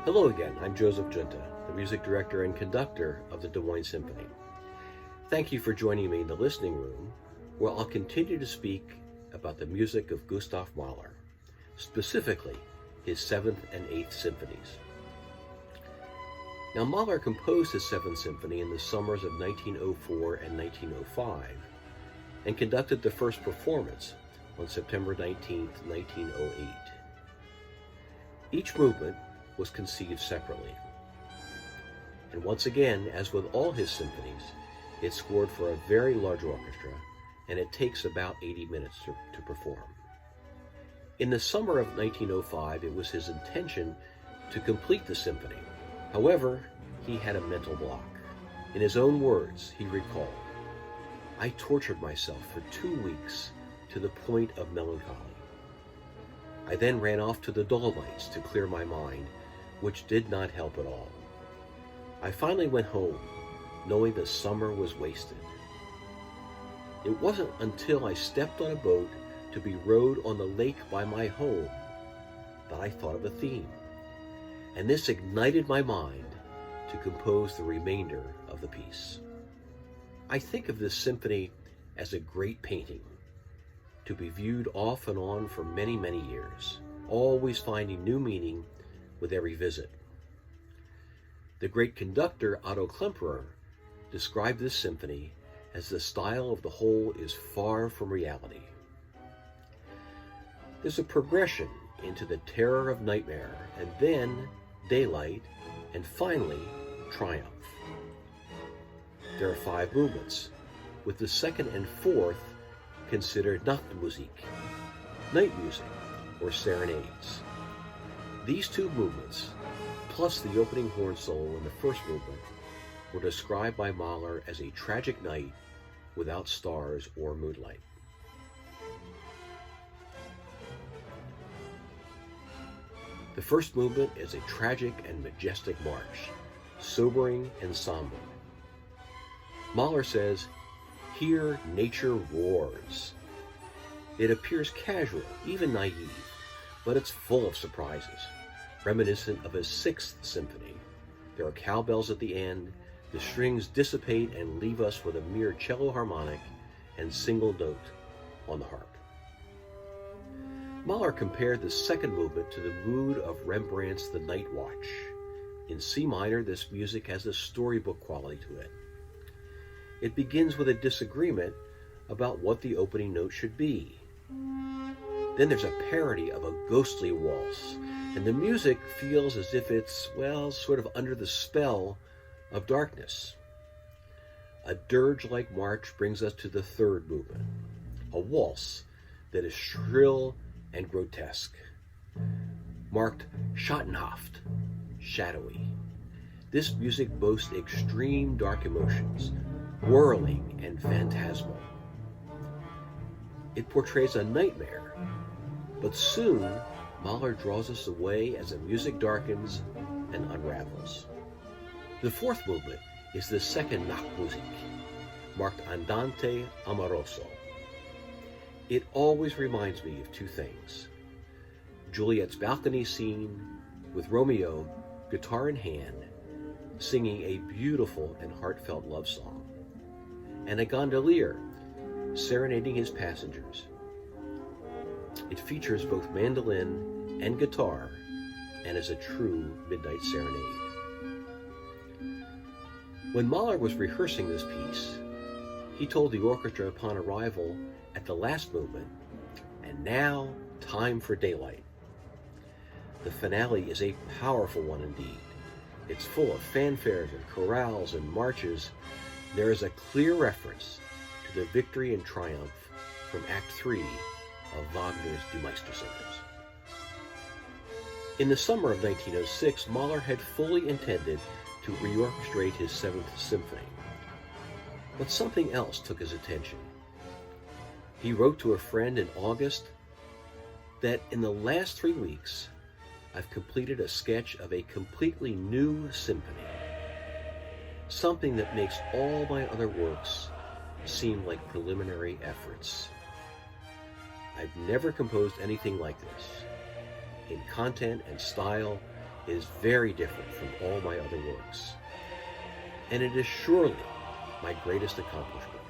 Hello again, I'm Joseph Giunta, the music director and conductor of the Des Moines Symphony. Thank you for joining me in the listening room, where I'll continue to speak about the music of Gustav Mahler, specifically his Seventh and Eighth Symphonies. Now, Mahler composed his Seventh Symphony in the summers of 1904 and 1905, and conducted the first performance on September 19, 1908. Each movement was conceived separately. And once again, as with all his symphonies, it's scored for a very large orchestra, and it takes about 80 minutes to perform. In the summer of 1905, it was his intention to complete the symphony. However, he had a mental block. In his own words, he recalled, "I tortured myself for 2 weeks to the point of melancholy. I then ran off to the Dolomites to clear my mind, which did not help at all. I finally went home, knowing the summer was wasted. It wasn't until I stepped on a boat to be rowed on the lake by my home that I thought of a theme, and this ignited my mind to compose the remainder of the piece." I think of this symphony as a great painting, to be viewed off and on for many, many years, always finding new meaning with every visit. The great conductor Otto Klemperer described this symphony as the style of the whole is far from reality. There's a progression into the terror of nightmare, and then daylight, and finally triumph. There are 5 movements, with the second and fourth considered Nachtmusik, night music, or serenades. These 2 movements, plus the opening horn solo in the first movement, were described by Mahler as a tragic night without stars or moonlight. The first movement is a tragic and majestic march, sobering and somber. Mahler says, "Here nature roars." It appears casual, even naive, but it's full of surprises, reminiscent of his 6th Symphony. There are cowbells at the end, the strings dissipate and leave us with a mere cello harmonic and single note on the harp. Mahler compared the second movement to the mood of Rembrandt's The Night Watch. In C minor, this music has a storybook quality to it. It begins with a disagreement about what the opening note should be. Then there's a parody of a ghostly waltz, and the music feels as if it's, well, sort of under the spell of darkness. A dirge-like march brings us to the third movement, a waltz that is shrill and grotesque, marked schattenhaft, shadowy. This music boasts extreme dark emotions, whirling and phantasmal. It portrays a nightmare, but soon Mahler draws us away as the music darkens and unravels. The fourth movement is the second Nachtmusik, marked Andante Amoroso. It always reminds me of 2 things: Juliet's balcony scene with Romeo, guitar in hand, singing a beautiful and heartfelt love song, and a gondolier serenading his passengers. It features both mandolin and guitar and is a true midnight serenade. When Mahler was rehearsing this piece, he told the orchestra upon arrival at the last movement, "And now, time for daylight." The finale is a powerful one indeed. It's full of fanfares and chorales and marches. There is a clear reference to the victory and triumph from Act 3 of Wagner's Die Meistersingers. In the summer of 1906, Mahler had fully intended to reorchestrate his 7th Symphony, but something else took his attention. He wrote to a friend in August that in the last 3 weeks, I've completed a sketch of a completely new symphony, something that makes all my other works seem like preliminary efforts. I've never composed anything like this. In content and style, It is very different from all my other works, and it is surely my greatest accomplishment.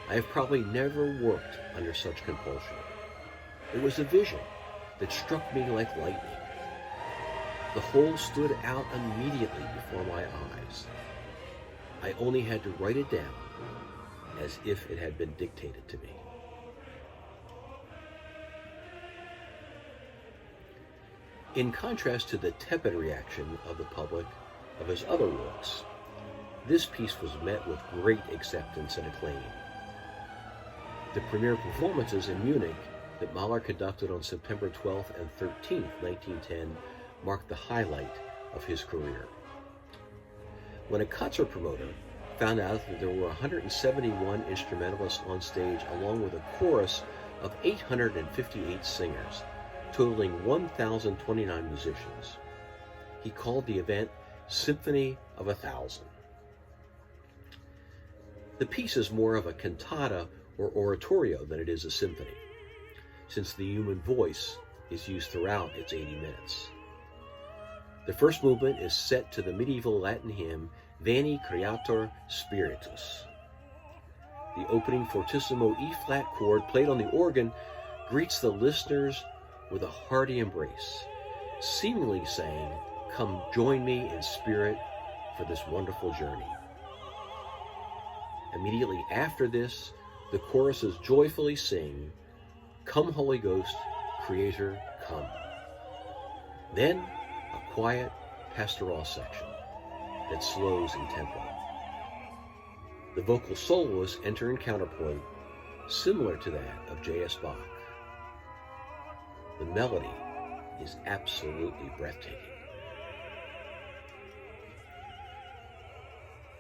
I have probably never worked under such compulsion. It was a vision that struck me like lightning. The whole stood out immediately before my eyes. I only had to write it down as if it had been dictated to me. In contrast to the tepid reaction of the public of his other works, this piece was met with great acceptance and acclaim. The premiere performances in Munich that Mahler conducted on September 12th and 13th, 1910, marked the highlight of his career. When a concert promoter found out that there were 171 instrumentalists on stage along with a chorus of 858 singers, totaling 1,029 musicians, he called the event Symphony of 1,000. The piece is more of a cantata or oratorio than it is a symphony, since the human voice is used throughout its 80 minutes. The first movement is set to the medieval Latin hymn Veni Creator Spiritus. The opening fortissimo E-flat chord played on the organ greets the listeners with a hearty embrace, seemingly saying, "Come join me in spirit for this wonderful journey." Immediately after this, the choruses joyfully sing, "Come Holy Ghost, Creator, come." Then a quiet pastoral section that slows in tempo. The vocal soloists enter in counterpoint, similar to that of J.S. Bach. The melody is absolutely breathtaking.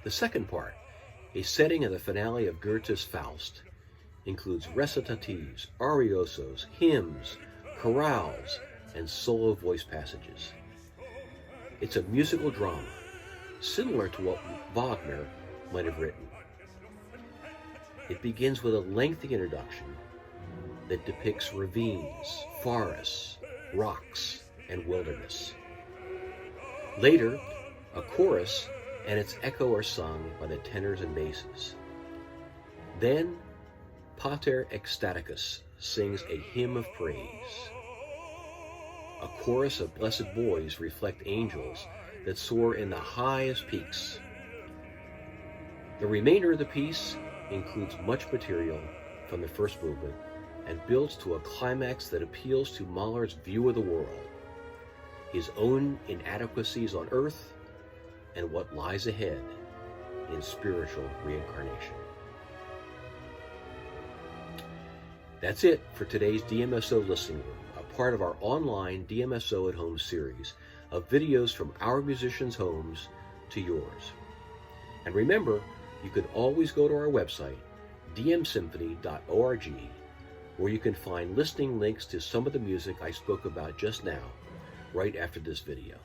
The second part, a setting of the finale of Goethe's Faust, includes recitatives, ariosos, hymns, chorales, and solo voice passages. It's a musical drama, similar to what Wagner might have written. It begins with a lengthy introduction that depicts ravines, forests, rocks, and wilderness. Later, a chorus and its echo are sung by the tenors and basses. Then, Pater Ecstaticus sings a hymn of praise. A chorus of blessed boys reflect angels that soar in the highest peaks. The remainder of the piece includes much material from the first movement and builds to a climax that appeals to Mahler's view of the world, his own inadequacies on earth, and what lies ahead in spiritual reincarnation. That's it for today's DMSO Listening Room, a part of our online DMSO at Home series of videos from our musicians' homes to yours. And remember, you can always go to our website, dmsymphony.org, where you can find listening links to some of the music I spoke about just now, right after this video.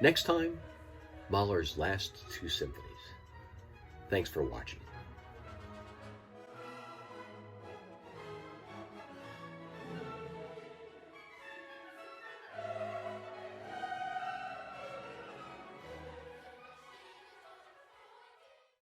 Next time, Mahler's last two symphonies. Thanks for watching.